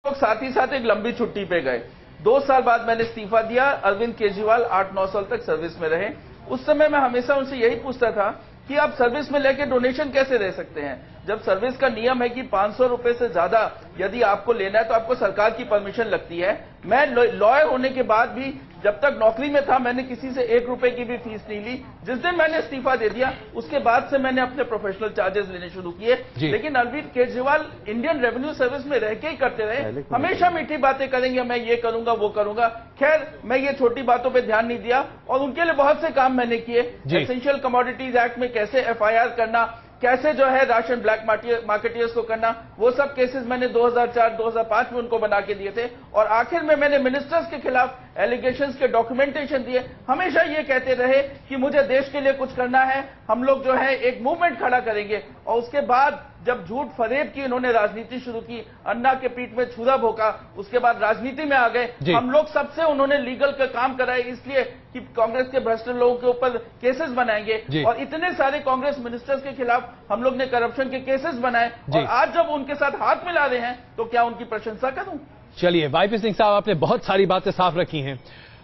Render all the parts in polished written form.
लोग साथ ही साथ एक लंबी छुट्टी पे गए। 2 साल बाद मैंने इस्तीफा दिया। अरविंद केजरीवाल 8-9 साल तक सर्विस में रहे। उस समय मैं हमेशा उनसे यही पूछता था कि आप सर्विस में लेके डोनेशन कैसे दे सकते हैं, जब सर्विस का नियम है कि 500 रुपए से ज्यादा यदि आपको लेना है तो आपको सरकार की परमिशन लगती है। मैं लॉयर होने के बाद भी जब तक नौकरी में था मैंने किसी से 1 रुपए की भी फीस नहीं ली। जिस दिन मैंने इस्तीफा दे दिया उसके बाद से मैंने अपने प्रोफेशनल चार्जेस लेने शुरू किए। लेकिन Arvind Kejriwal Indian Revenue Service में रह के ही करते रहे, हमेशा मीठी बातें करेंगे, मैं ये करूंगा वो करूंगा। खैर मैं ये छोटी बातों पे ध्यान नहीं दिया और उनके लिए बहुत से काम मैंने किए। एसेंशियल कमोडिटीज एक्ट में कैसे FIR करना, कैसे जो है राशन ब्लैक मार्केटियर्स को करना, वो सब केसेस मैंने 2004-2005 में उनको बना के दिए थे। और आखिर में मैंने मिनिस्टर्स के खिलाफ एलिगेशंस के डॉक्यूमेंटेशन दिए। हमेशा ये कहते रहे कि मुझे देश के लिए कुछ करना है, हम लोग जो है एक मूवमेंट खड़ा करेंगे। और उसके बाद जब झूठ फरेब की इन्होंने राजनीति शुरू की, अन्ना के पीठ में छुरा भोंका, उसके बाद राजनीति में आ गए। हम लोग सबसे उन्होंने लीगल का काम कराए इसलिए कि कांग्रेस के भ्रष्ट लोगों के ऊपर केसेस बनाएंगे। और इतने सारे कांग्रेस मिनिस्टर्स के खिलाफ हम लोग ने करप्शन के केसेस बनाए और आज जब उनके साथ हाथ मिला रहे हैं तो क्या उनकी प्रशंसा करूं? चलिए वाईपी सिंह साहब, आपने बहुत सारी बातें साफ रखी हैं।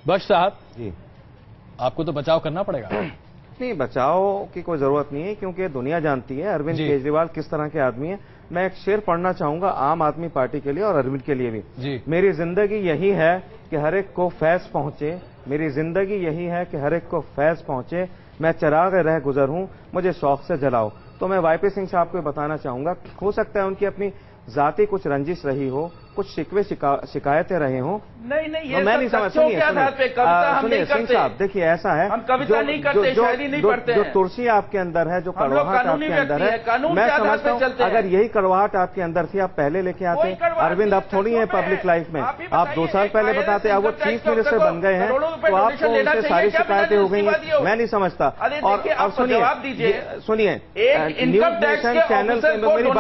बख्श साहब जी, आपको तो बचाव करना पड़ेगा। नहीं, बचाव की कोई जरूरत नहीं है क्योंकि दुनिया जानती है अरविंद केजरीवाल किस तरह के आदमी है। मैं एक शेर पढ़ना चाहूंगा आम आदमी पार्टी के लिए और अरविंद के लिए भी। मेरी जिंदगी यही है कि हर एक को फैज पहुंचे, मेरी जिंदगी यही है कि हर एक को फैज पहुंचे, मैं चिराग रह गुजर हूं, मुझे शौक से जलाओ। तो मैं वाईपी सिंह साहब को बताना चाहूंगा, हो सकता है उनकी अपनी जाति कुछ रंजिश रही हो, कुछ शिकवे शिकायतें रहे हों। नहीं, ये मैं नहीं समझ। सुनिए सिंह साहब, देखिए ऐसा है, हम कविता नहीं करते, शायरी नहीं पढ़ते हैं। जो तुलसी आपके अंदर है, जो कड़वाहट आपके अंदर है, मैं समझता हूँ अगर यही कड़वाहट आपके अंदर थी आप पहले लेके आते। अरविंद अब थोड़ी है पब्लिक लाइफ में, आप 2 साल पहले बताते, अब वो चीफ मिनिस्टर बन गए हैं तो आपको उनसे सारी शिकायतें हो गई हैं। मैं नहीं समझता। और अब सुनिए, न्यूज नेशन चैनल, मेरी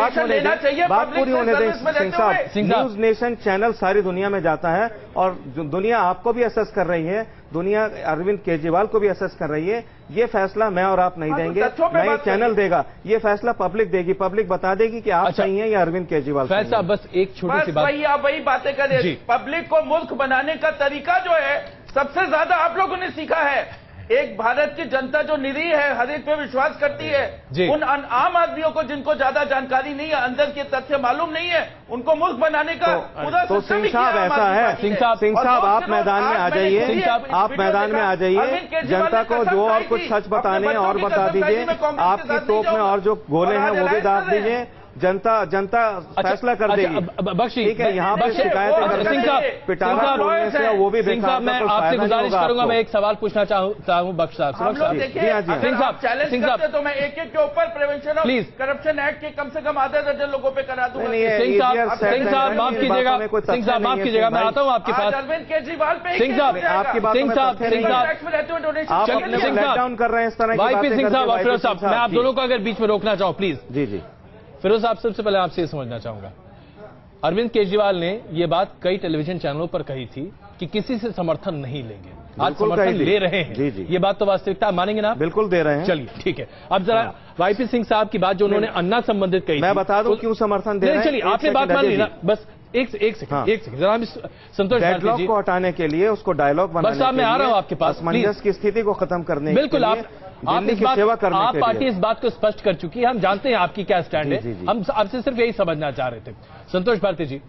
बात पूरी होने दें सिंह साहब। न्यूज नेशन चैनल सारी दुनिया में जाता है और दुनिया आपको भी असेस कर रही है, दुनिया अरविंद केजरीवाल को भी असेस कर रही है। ये फैसला मैं और आप नहीं देंगे, नहीं चैनल देगा, ये फैसला पब्लिक देगी। पब्लिक बता देगी कि आप सही हैं या अरविंद केजरीवाल। फैसला बस एक छोटी सी बात, आप वही बातें करें। पब्लिक को मूर्ख बनाने का तरीका जो है सबसे ज्यादा आप लोगों ने सीखा है। एक भारत की जनता जो निरीह है, हर एक पे विश्वास करती है, उन आम आदमियों को जिनको ज्यादा जानकारी नहीं है, अंदर के तथ्य मालूम नहीं है, उनको मूर्ख बनाने का पूरा तो सिंह साहब ऐसा है। सिंह साहब आप मैदान में आ जाइए, आप मैदान में आ जाइए, जनता को जो और कुछ सच बताने हैं और बता दीजिए, आपकी तोप में और जो गोले हैं वो भी दाग दीजिए। जनता फैसला कर देगी। ठीक है, यहाँ पर शिकायत पिटारा बोलने से वो भी बेकार। मैं आपसे गुजारिश करूंगा, मैं एक सवाल पूछना चाहूँ बख्श साहब। सिंह साहब, तो मैं एक के ऊपर प्रिवेंशन ऑफ करप्शन एक्ट के कम से कम आधे दर्जन लोगों पे करा दूंगा। सिंह साहब माफ कीजिएगा, सिंह साहब माफ कीजिएगा, मैं आता हूँ आपके पास। अरविंद केजरीवाल पे सिंह साहब, आपकी बात डाउन कर रहे हैं इस तरह। वाईपी सिंह साहब और फिरोज साहब, मैं आप दोनों को अगर बीच में रोकना चाहूँ प्लीज। जी। फिरोज साहब, सबसे पहले आपसे ये समझना चाहूंगा, अरविंद केजरीवाल ने ये बात कई टेलीविजन चैनलों पर कही थी कि किसी से समर्थन नहीं लेंगे, आज समर्थन ले रहे हैं। जी। ये बात तो वास्तविकता मानेंगे ना? बिल्कुल दे रहे हैं। चलिए ठीक है, अब जरा वाईपी सिंह साहब की बात जो उन्होंने अन्ना संबंधित कही, मैं बता दूं क्यों समर्थन दे रहे हैं। चलिए आपने बात मान ली ना, बस एक सेकंड जरा संतोष डेडलॉक को हटाने के लिए, उसको डायलॉग बनाने के लिए, मैं आ रहा हूं आपके पास, असमंजस की स्थिति को खत्म करने के लिए, बिल्कुल आप पार्टी इस बात को स्पष्ट कर चुकी है, हम जानते हैं आपकी क्या स्टैंड है। हम आपसे सिर्फ यही समझना चाह रहे थे। संतोष भारती जी,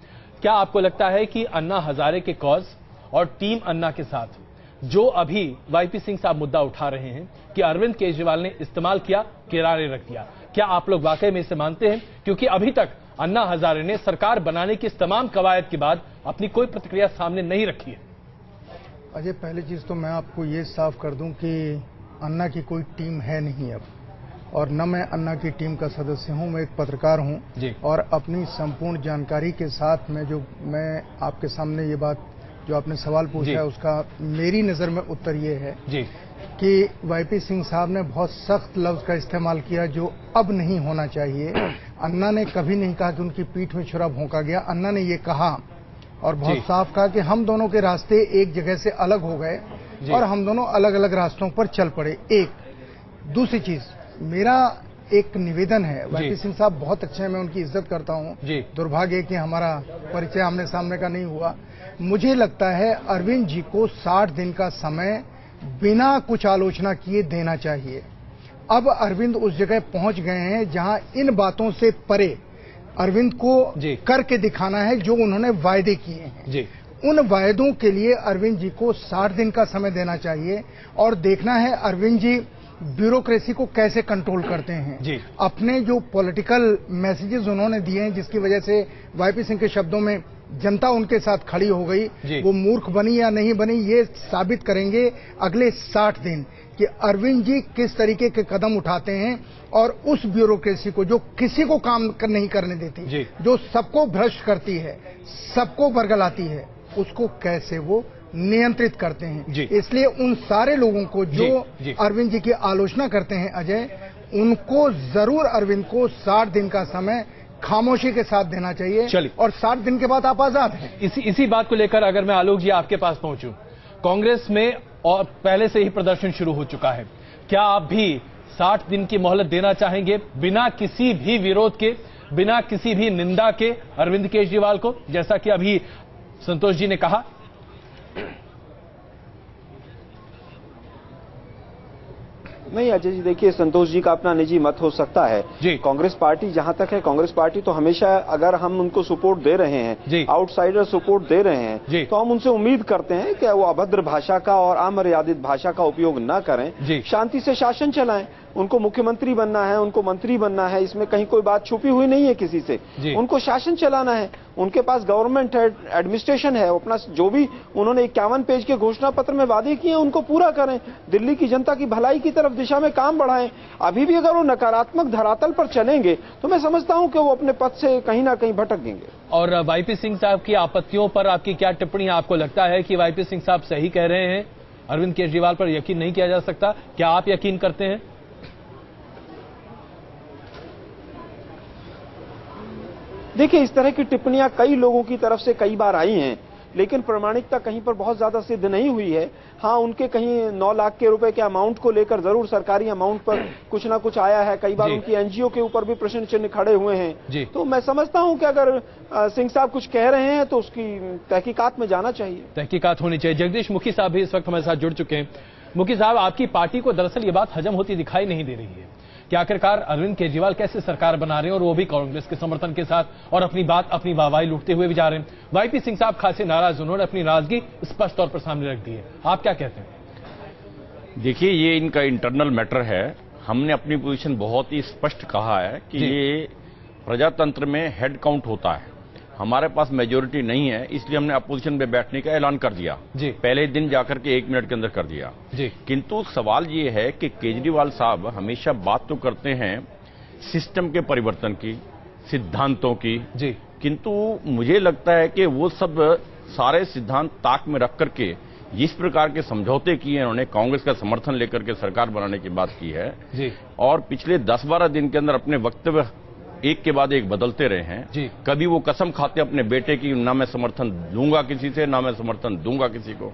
क्या आपको लगता है कि अन्ना हजारे के कॉज और टीम अन्ना के साथ जो अभी वाईपी सिंह साहब मुद्दा उठा रहे हैं कि अरविंद केजरीवाल ने इस्तेमाल किया, किनारे रख दिया, क्या आप लोग वाकई में इसे मानते हैं? क्योंकि अभी तक अन्ना हजारे ने सरकार बनाने की इस तमाम कवायद के बाद अपनी कोई प्रतिक्रिया सामने नहीं रखी है। अजय, पहली चीज तो मैं आपको ये साफ कर दूं कि अन्ना की कोई टीम है नहीं अब, और न मैं अन्ना की टीम का सदस्य हूं, मैं एक पत्रकार हूं और अपनी संपूर्ण जानकारी के साथ मैं आपके सामने ये बात जो आपने सवाल पूछा है उसका मेरी नजर में उत्तर ये है कि वाईपी सिंह साहब ने बहुत सख्त लफ्ज का इस्तेमाल किया जो अब नहीं होना चाहिए। अन्ना ने कभी नहीं कहा कि उनकी पीठ में छुरा भोंका गया। अन्ना ने ये कहा और बहुत साफ कहा कि हम दोनों के रास्ते एक जगह से अलग हो गए और हम दोनों अलग अलग रास्तों पर चल पड़े। एक दूसरी चीज, मेरा एक निवेदन है। वाईपी सिंह साहब बहुत अच्छे हैं, मैं उनकी इज्जत करता हूं। दुर्भाग्य कि हमारा परिचय आमने सामने का नहीं हुआ। मुझे लगता है अरविंद जी को 60 दिन का समय बिना कुछ आलोचना किए देना चाहिए। अब अरविंद उस जगह पहुंच गए हैं जहां इन बातों से परे अरविंद को करके दिखाना है जो उन्होंने वायदे किए हैं। उन वायदों के लिए अरविंद जी को 60 दिन का समय देना चाहिए और देखना है अरविंद जी ब्यूरोक्रेसी को कैसे कंट्रोल करते हैं। अपने जो पॉलिटिकल मैसेजेस उन्होंने दिए हैं, जिसकी वजह से वाईपी सिंह के शब्दों में जनता उनके साथ खड़ी हो गई, वो मूर्ख बनी या नहीं बनी, ये साबित करेंगे अगले 60 दिन कि अरविंद जी किस तरीके के कदम उठाते हैं और उस ब्यूरोक्रेसी को जो किसी को काम नहीं करने देती, जो सबको भ्रष्ट करती है, सबको बरगलाती है, उसको कैसे वो नियंत्रित करते हैं। इसलिए उन सारे लोगों को जो अरविंद जी की आलोचना करते हैं अजय, उनको जरूर अरविंद को 60 दिन का समय खामोशी के साथ देना चाहिए और 60 दिन के बाद आप आजाद हैं। इसी बात को लेकर अगर मैं आलोक जी आपके पास पहुंचूं, कांग्रेस में और पहले से ही प्रदर्शन शुरू हो चुका है, क्या आप भी 60 दिन की मोहलत देना चाहेंगे बिना किसी भी विरोध के, बिना किसी भी निंदा के अरविंद केजरीवाल को, जैसा कि अभी संतोष जी ने कहा? नहीं अजय जी, देखिए संतोष जी का अपना निजी मत हो सकता है। कांग्रेस पार्टी जहां तक है, कांग्रेस पार्टी तो हमेशा अगर हम उनको सपोर्ट दे रहे हैं, आउटसाइडर सपोर्ट दे रहे हैं, तो हम उनसे उम्मीद करते हैं कि वो अभद्र भाषा का और अमर्यादित भाषा का उपयोग न करें, शांति से शासन चलाएं। उनको मुख्यमंत्री बनना है, उनको मंत्री बनना है, इसमें कहीं कोई बात छुपी हुई नहीं है किसी से। उनको शासन चलाना है, उनके पास गवर्नमेंट है, एडमिनिस्ट्रेशन है, अपना जो भी उन्होंने 51 पेज के घोषणा पत्र में वादे किए हैं उनको पूरा करें, दिल्ली की जनता की भलाई की तरफ दिशा में काम बढ़ाएं। अभी भी अगर वो नकारात्मक धरातल पर चलेंगे तो मैं समझता हूं कि वो अपने पद से कहीं ना कहीं भटकेंगे। और वाईपी सिंह साहब की आपत्तियों पर आपकी क्या टिप्पणी? आपको लगता है कि वाईपी सिंह साहब सही कह रहे हैं, अरविंद केजरीवाल पर यकीन नहीं किया जा सकता? क्या आप यकीन करते हैं? देखिए, इस तरह की टिप्पणियां कई लोगों की तरफ से कई बार आई हैं, लेकिन प्रमाणिकता कहीं पर बहुत ज्यादा सिद्ध नहीं हुई है। हाँ, उनके कहीं 9 लाख के रुपए के अमाउंट को लेकर जरूर सरकारी अमाउंट पर कुछ ना कुछ आया है। कई बार उनकी एनजीओ के ऊपर भी प्रश्न चिन्ह खड़े हुए हैं। तो मैं समझता हूं कि अगर सिंह साहब कुछ कह रहे हैं तो उसकी तहकीकात में जाना चाहिए, तहकीकात होनी चाहिए। जगदीश मुखी साहब भी इस वक्त हमारे साथ जुड़ चुके हैं। मुखी साहब, आपकी पार्टी को दरअसल ये बात हजम होती दिखाई नहीं दे रही है कि आखिरकार अरविंद केजरीवाल कैसे सरकार बना रहे हैं और वो भी कांग्रेस के समर्थन के साथ, और अपनी बात, अपनी वाहवाही लूटते हुए भी जा रहे हैं। वाईपी सिंह साहब खासे नाराज, उन्होंने अपनी नाराजगी स्पष्ट तौर पर सामने रख दी है। आप क्या कहते हैं? देखिए, ये इनका इंटरनल मैटर है। हमने अपनी पोजीशन बहुत ही स्पष्ट कहा है कि ये प्रजातंत्र में हेड काउंट होता है, हमारे पास मेजोरिटी नहीं है, इसलिए हमने अपोजिशन में बैठने का ऐलान कर दिया। पहले दिन जाकर के 1 मिनट के अंदर कर दिया। किंतु सवाल ये है कि केजरीवाल साहब हमेशा बात तो करते हैं सिस्टम के परिवर्तन की, सिद्धांतों की, किंतु मुझे लगता है कि वो सब सारे सिद्धांत ताक में रख करके जिस प्रकार के समझौते किए उन्होंने, कांग्रेस का समर्थन लेकर के सरकार बनाने की बात की है, और पिछले 10-12 दिन के अंदर अपने वक्तव्य एक के बाद एक बदलते रहे हैं। कभी वो कसम खाते अपने बेटे की, ना मैं समर्थन दूंगा किसी से, ना मैं समर्थन दूंगा किसी को,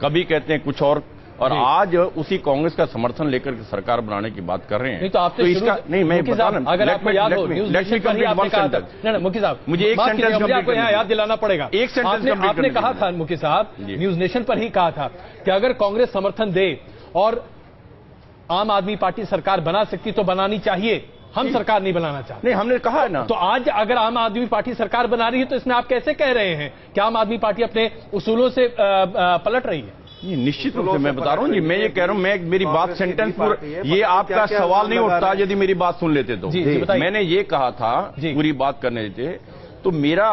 कभी कहते हैं कुछ और आज उसी कांग्रेस का समर्थन लेकर के सरकार बनाने की बात कर रहे हैं। नहीं तो आपने इसका नहीं, मैं बता रहा हूं, अगर आपको याद हो न्यूज़ नेशन पर ही आपने कहा था, नहीं मुखी साहब मुझे एक सेंटेंस आपको यहाँ याद दिलाना पड़ेगा। एक सेंटेंस आपने कहा था मुखी साहब, न्यूज़ नेशन पर ही कहा था कि अगर कांग्रेस समर्थन दे और आम आदमी पार्टी सरकार बना सकती तो बनानी चाहिए, हम सरकार नहीं बनाना चाहते। नहीं, हमने कहा है ना। तो आज अगर आम आदमी पार्टी सरकार बना रही है तो इसमें आप कैसे कह रहे हैं कि आम आदमी पार्टी अपने उसूलों से पलट रही है? ये निश्चित रूप से मैं बता रहा हूँ जी, मैं ये कह रहा हूँ, मैं मेरी बात सेंटेंस पूरा, ये आपका सवाल नहीं उठता यदि मेरी बात सुन लेते तो। मैंने ये कहा था पूरी बात करने देते, तो मेरा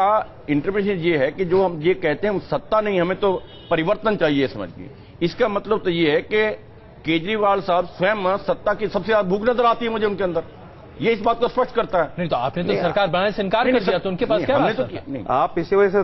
इंटरप्रिटेशन ये है कि जो हम ये कहते हैं सत्ता नहीं, हमें तो परिवर्तन चाहिए समझिए। इसका मतलब तो ये है कि केजरीवाल साहब स्वयं सत्ता की सबसे ज्यादा भूख नजर आती है मुझे उनके अंदर। ये इस बात को स्पष्ट करता है। नहीं तो आपने तो सरकार बनाने से इनकार कर दिया, तो उनके पास क्या बात है? आप इसी वजह से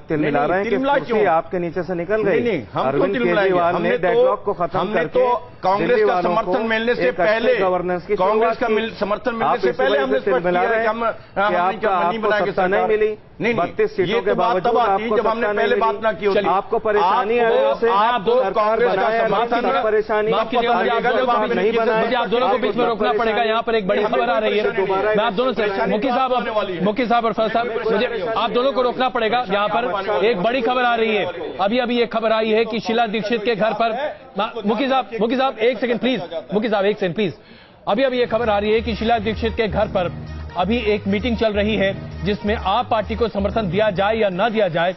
तिलमिला रहे हैं कि कुर्सी आपके नीचे से निकल गई। अरविंद केजरीवाल ने डेडलॉक को खत्म करके कांग्रेस का समर्थन मिलने से पहले, गवर्नेंस की कांग्रेस का समर्थन मिलने से पहले हमने स्पष्ट किया है कि हम आपको सत्ता नहीं मिली। नहीं, 32 सीटों के बावजूद आपको जब हमने पहले बात ना की होती। आपको परेशानी है, आप कांग्रेस का समर्थन परेशानी मुझे आप दोनों को बीच में रोकना पड़ेगा। यहाँ पर एक बड़ी खबर आ रही है, मैं आप दोनों से, मुखी साहब और फैज साहब, मुझे आप दोनों को रोकना पड़ेगा। यहाँ पर एक बड़ी खबर आ रही है, अभी ये खबर आई है कि शीला दीक्षित के घर पर, मुखी साहब एक सेकंड प्लीज, मुखी साहब एक सेकंड प्लीज। अभी ये खबर आ रही है कि शीला दीक्षित के घर पर अभी एक मीटिंग चल रही है जिसमें आप पार्टी को समर्थन दिया जाए या ना दिया जाए,